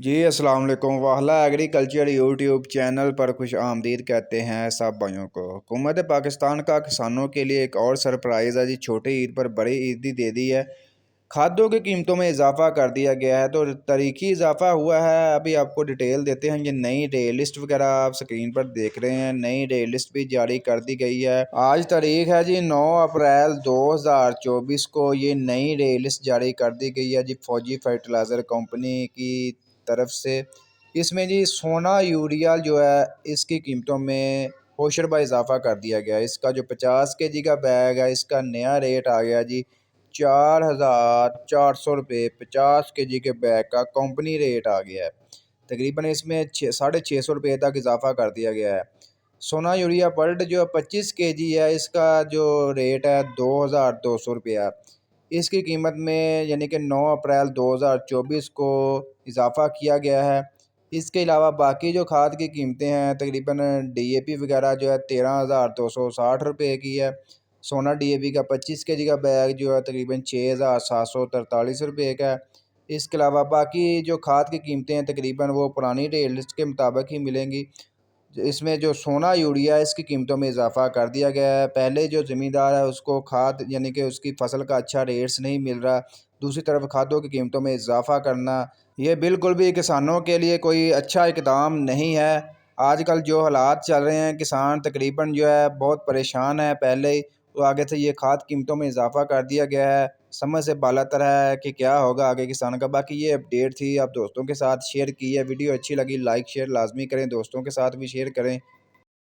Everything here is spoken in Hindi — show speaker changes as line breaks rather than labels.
जी अस्सलाम वालेकुम। वाहला एग्रीकल्चर यूट्यूब चैनल पर खुश आमदीद कहते हैं सब भाइयों को। हुकूमत पाकिस्तान का किसानों के लिए एक और सरप्राइज़ है जी। छोटी ईद पर बड़ी ईदी दे दी है। खाद्यों की कीमतों में इजाफा कर दिया गया है। तो तारीखी इजाफा हुआ है, अभी आपको डिटेल देते हैं। ये नई डे लिस्ट वगैरह आप स्क्रीन पर देख रहे हैं। नई डे लिस्ट भी जारी कर दी गई है। आज तारीख है जी 9 अप्रैल 2024 को ये नई डे लिस्ट जारी कर दी गई है जी फौजी फर्टिलाइज़र कंपनी की तरफ से। इसमें जी सोना यूरिया जो है इसकी कीमतों में होशरबा इजाफा कर दिया गया है। इसका जो 50 kg का बैग है इसका नया रेट आ गया जी 4,400 रुपये। 50 kg के बैग का कंपनी रेट आ गया है। तकरीबन इसमें 650 रुपये तक इजाफा कर दिया गया है। सोना यूरिया पल्ट जो 25 kg है इसका जो रेट है 2,200 रुपया। इसकी कीमत में यानी कि 9 अप्रैल 2024 को इजाफा किया गया है। इसके अलावा बाकी जो खाद की कीमतें हैं तकरीबन डीएपी वगैरह जो है 13,260 रुपये की है। सोना डीएपी का 25 kg का बैग जो है तकरीबन 6,743 रुपये का है। इसके अलावा बाकी जो खाद की कीमतें हैं तकरीबन वो पुरानी रेट लिस्ट के मुताबिक ही मिलेंगी। इसमें जो सोना यूरिया है इसकी कीमतों में इजाफा कर दिया गया है। पहले जो ज़मींदार है उसको खाद यानी कि उसकी फसल का अच्छा रेट्स नहीं मिल रहा। दूसरी तरफ खादों की कीमतों में इजाफा करना ये बिल्कुल भी किसानों के लिए कोई अच्छा इकदाम नहीं है। आजकल जो हालात चल रहे हैं किसान तकरीबन जो है बहुत परेशान है पहले ही, तो आगे से ये खाद कीमतों में इजाफा कर दिया गया है। समझ से बालातर है कि क्या होगा आगे किसान का। बाकी ये अपडेट थी, आप दोस्तों के साथ शेयर की है। वीडियो अच्छी लगी लाइक शेयर लाजमी करें, दोस्तों के साथ भी शेयर करें।